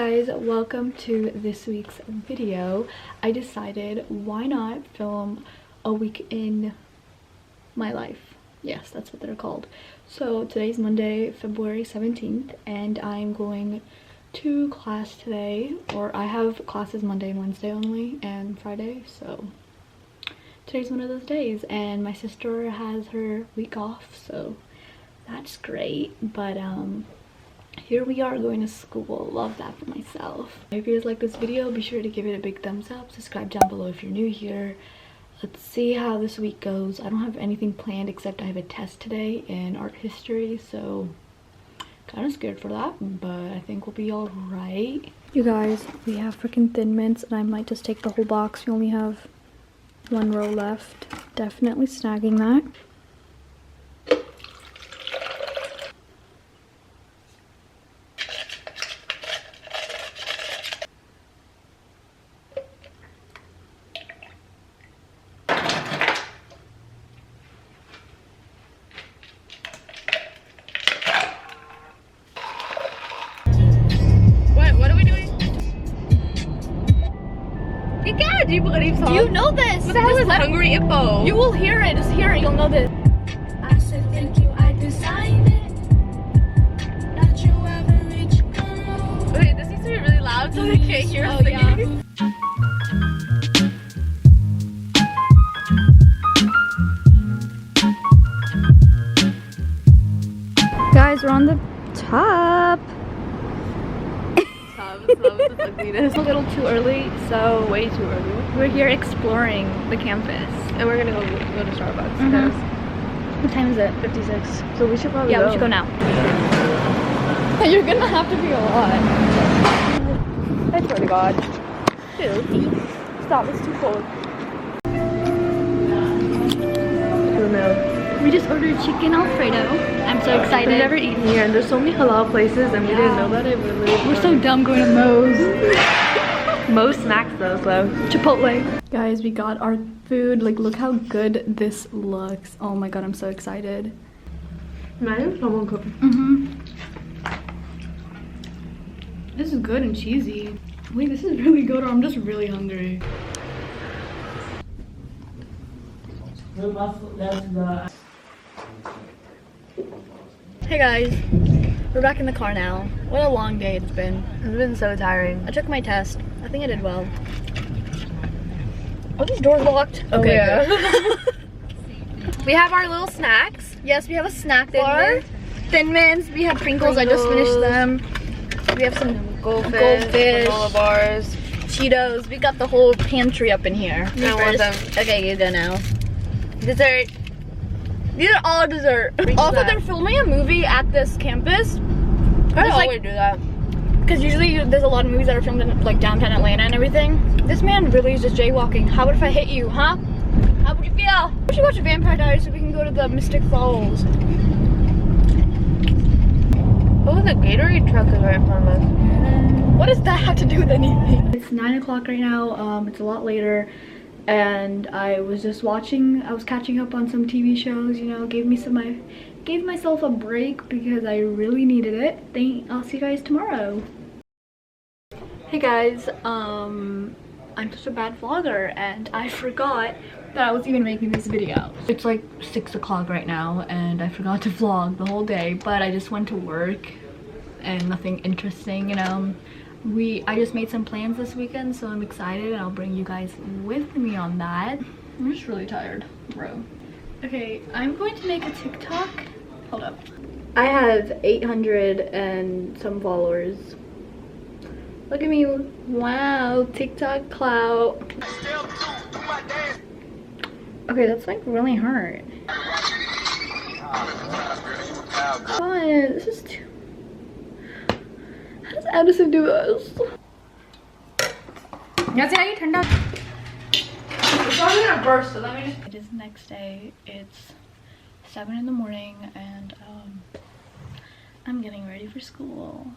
guys, welcome to this week's video. I decided why not film a week in my life. Yes, that's what they're called. So today's Monday, February 17th, and I'm going to class today, or I have classes Monday and Wednesday only, and Friday, so today's one of those days. And my sister has her week off, so that's great. But here we are going to school. Love that for myself. If you guys like this video, be sure to give it a big thumbs up. Subscribe down below if you're new here. Let's see how this week goes. I don't have anything planned except I have a test today in art history, so kind of scared for that, but I think we'll be all right. You guys, we have freaking Thin Mints, and I might just take the whole box. We only have one row left. Definitely snagging that. Do you believe so? Do you know this? What the hell is Hungry Hippo? You will hear it. Just hear it. You'll know this. I said thank you, I decided that you ever reach. Wait, this needs to be really loud so they can't hear us singing. Guys, we're on the top. It's a little too early, so Way too early. we're here exploring the campus. And we're gonna go to Starbucks. Mhm. What time is it? 56. So we should probably Yeah, we should go now. You're gonna have to be a lot. I swear to God. Dude. Stop, it's too cold. We just ordered chicken Alfredo. I'm so excited. We've never eaten here, and there's so many halal places, and we didn't know about it. We're so dumb going to Moe's. Moe's snacks though, so. Chipotle. Guys, we got our food. Like, look how good this looks. Oh my god, I'm so excited. Imagine someone cooking. This is good and cheesy. Wait, this is really good, or I'm just really hungry. Hey guys, we're back in the car now. What a long day it's been. It's been so tiring. I took my test. I think I did well. Are these doors locked? Okay, yeah. We have our little snacks. Yes, we have a snack Thin bar. Mints. Thin Mints. We have Pringles. I just finished them. We have some Goldfish, granola bars, Cheetos. We got the whole pantry up in here. I want them. Okay, you go now. Dessert. These are all dessert. Also, that. they're filming a movie at this campus. I There's, always like, do that. because usually there's a lot of movies that are filmed in like downtown Atlanta and everything. This man really is just jaywalking. How about if I hit you, huh? How would you feel? We should watch Vampire Diaries so we can go to the Mystic Falls. Oh, the Gatorade truck is right in front of us. What does that have to do with anything? It's 9 o'clock right now. It's a lot later, and I was just watching. I was catching up on some TV shows. You know, gave myself a break because I really needed it. I'll see you guys tomorrow. Hey guys, I'm such a bad vlogger, and I forgot that I was even making this video. It's like 6 o'clock right now, and I forgot to vlog the whole day, but I just went to work and nothing interesting, you know. I just made some plans this weekend, so I'm excited, and I'll bring you guys with me on that. I'm just really tired, bro. Okay, I'm going to make a TikTok. Hold up. I have 800 and some followers. Look at me. Wow, TikTok clout. Okay, that's like really hurt. Come on, this is too... How does Addison do this? It's probably gonna burst, so let me just... It is the next day. It's 7 in the morning, and I'm getting ready for school.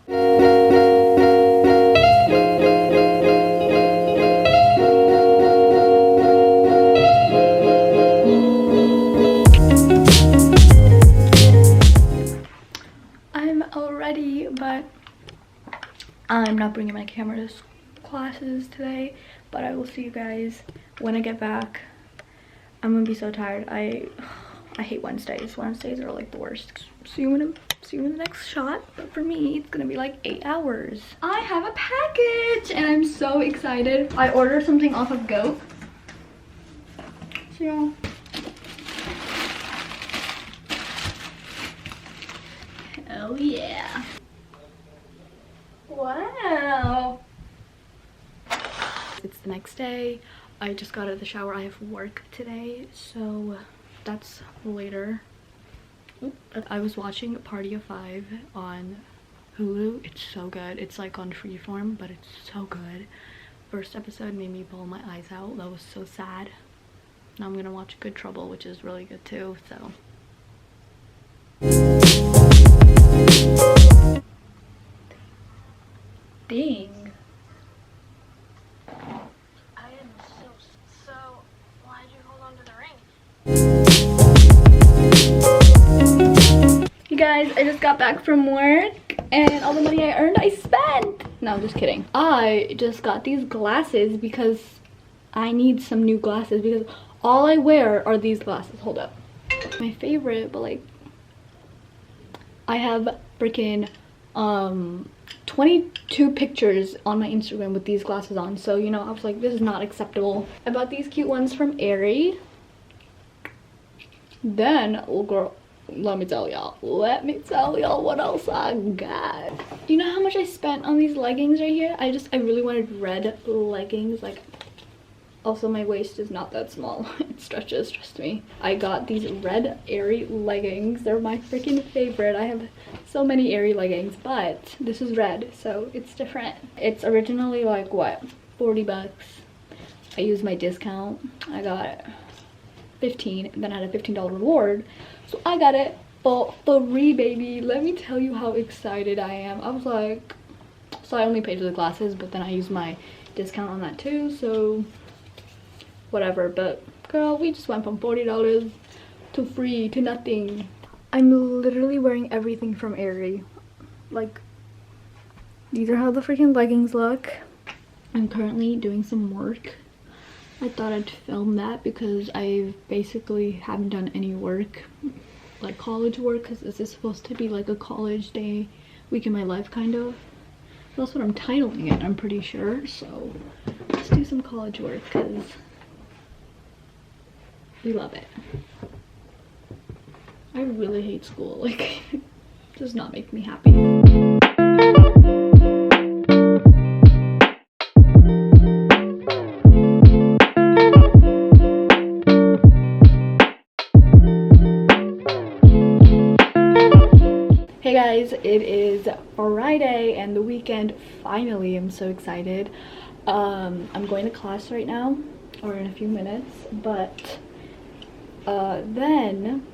I'm all ready, but I'm not not bringing my camera to classes today, but I will see you guys when I get back. I'm gonna be so tired. I hate Wednesdays. Wednesdays are like the worst. See you in the next shot. But for me, it's gonna be like 8 hours. I have a package and I'm so excited. I ordered something off of Goat. So yeah. Oh yeah. Wow. It's the next day. I just got out of the shower. I have work today, so that's later. I was watching Party of 5 on Hulu. It's so good. It's like on Freeform, but it's so good. First episode made me bawl my eyes out. That was so sad. Now I'm gonna watch Good Trouble, which is really good too, so. Dang. You guys, I just got back from work and all the money I earned I spent. No, I'm just kidding. I just got these glasses because I need some new glasses because all I wear are these glasses. Hold up. My favorite, but like I have freaking 22 pictures on my Instagram with these glasses on, so you know, I was like, this is not acceptable. I bought these cute ones from Aerie. Then, oh girl, let me tell y'all what else I got. Do you know how much I spent on these leggings right here? I really wanted red leggings. Like, also my waist is not that small. It stretches, trust me. I got these red Aerie leggings. They're my freaking favorite. I have so many Aerie leggings, but this is red, so it's different. It's originally like what, 40 bucks. I used my discount. I got it 15, and then I had a $15 reward, so I got it for free, baby. Let me tell you how excited I am. I was like, so I only paid for the glasses, but then I used my discount on that too, so whatever. But girl, we just went from $40 to free to nothing. I'm literally wearing everything from Aerie. Like, these are how the freaking leggings look. I'm currently doing some work. I thought I'd film that because I basically haven't done any work, like college work, because this is supposed to be like a college day, week in my life kind of. That's what I'm titling it, I'm pretty sure. So let's do some college work because we love it. I really hate school. Like, it does not make me happy. Hey guys, it is Friday and the weekend finally. I'm so excited. I'm going to class right now, or in a few minutes, but then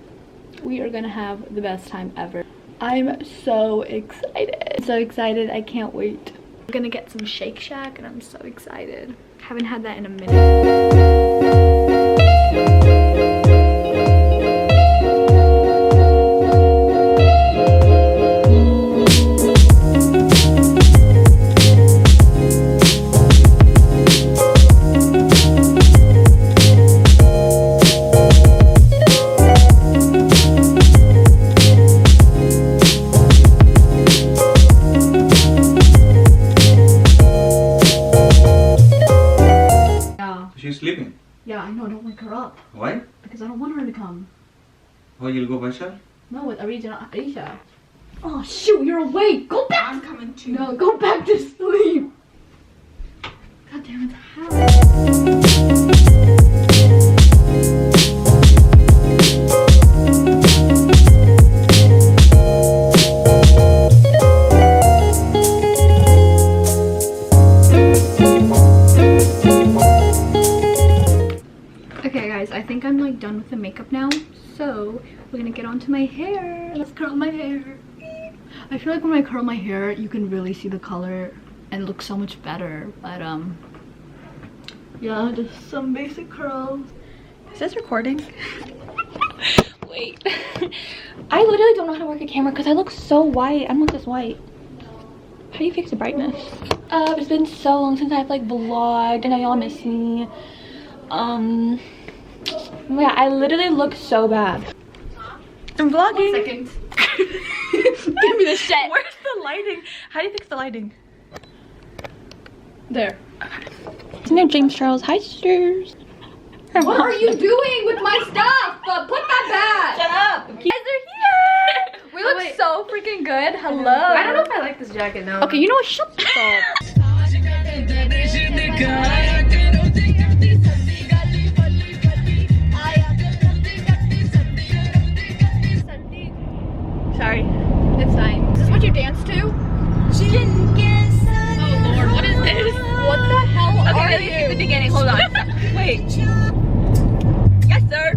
we are gonna have the best time ever. I'm so excited. So excited, I can't wait. I'm gonna get some Shake Shack and I'm so excited. Haven't had that in a minute. Yeah, I know, don't wake her up. Why? Because I don't want her to come. Oh, you'll go by yourself? No, with Aisha. Oh shoot, you're awake! Go back! I'm coming too. No, go back to sleep! God damn it, how? I think I'm like done with the makeup now, so we're gonna get onto my hair. Let's curl my hair. I feel like when I curl my hair you can really see the color and look so much better, but yeah, just some basic curls. Is this recording? Wait. I literally don't know how to work a camera because I look so white. I'm not this white. How do you fix the brightness? It's been so long since I've like vlogged and I know y'all miss me. Yeah, I literally look so bad. I'm vlogging. 1 second. Give me the shit. Where's the lighting? How do you fix the lighting? There. Okay. Isn't there James Charles? Hi, sisters. What are you doing with my stuff? Put that back. Shut up. You guys are here. We look so freaking good. Hello. I don't know if I like this jacket now. Okay, you know what? Shut up. Sorry. It's fine. Is this what you dance to? Oh Lord, what is this? What the hell Okay, are let me you? see the beginning. Hold on. Wait. Yes, sir.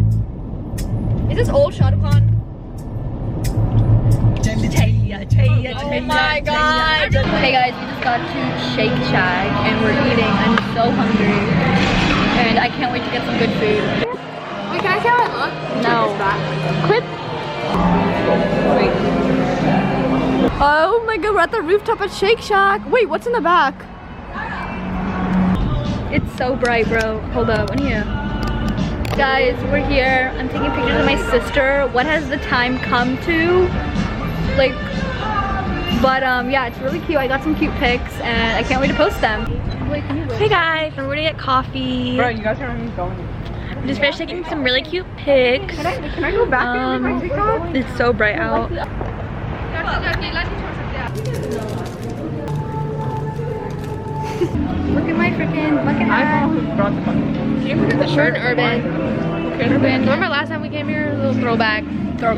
Is this old Shah Rukh Khan? Oh my god. Hey guys, we just got to Shake Shack and we're eating. I'm so hungry. And I can't wait to get some good food. Wait, can I see how I look? No. Quit. Wait. Oh my god, we're at the rooftop at Shake Shack. Wait, what's in the back? It's so bright, bro. Hold up. What are you? Guys, we're here. I'm taking pictures of my sister. What has the time come to? Like, but yeah, it's really cute. I got some cute pics and I can't wait to post them. Wait, can you wait? Hey guys, I'm ready to get coffee. Bro, you guys are going. I'm just finished taking some really cute pics. Can I go back and make my TikTok? It's so bright out. Look at my freaking bucket hat. We're in Urban. Remember last time we came here? A little throwback. Let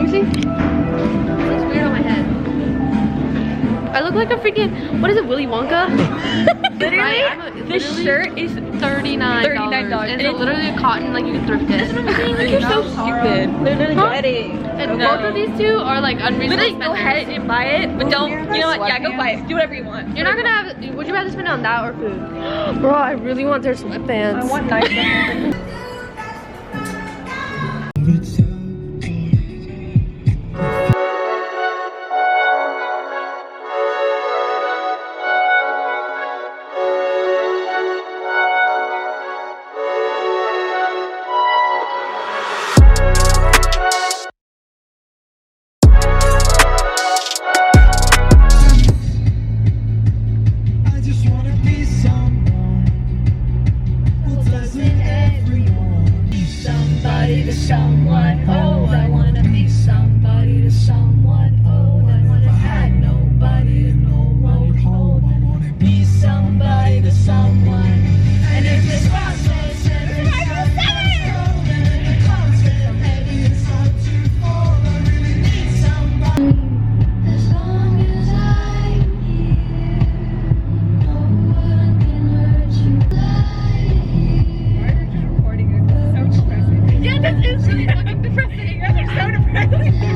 me see. It looks weird on my head. I look like a freaking, what is it, Willy Wonka? Literally, this shirt is $39. $39. And it's literally a cotton, like you can thrift it. Like, you're so stupid. Literally get it. And both of these two are like unreasonable. Literally go ahead and buy it, but don't, you know what, yeah, go buy it. Do whatever you want. You're not gonna have, would you rather spend it on that or food? Bro, I really want their sweatpants. I want nice ones. Someone, oh, I wanna be somebody to someone, oh, I wanna have nobody to no road home. I wanna be somebody to someone, and if this process ever comes from heavy, it's hard to fall. I really need somebody. As long as I'm here, no one can hurt you like Why are you just recording it? It's so depressing. yeah, this is really fucking depressing. You guys are so depressing.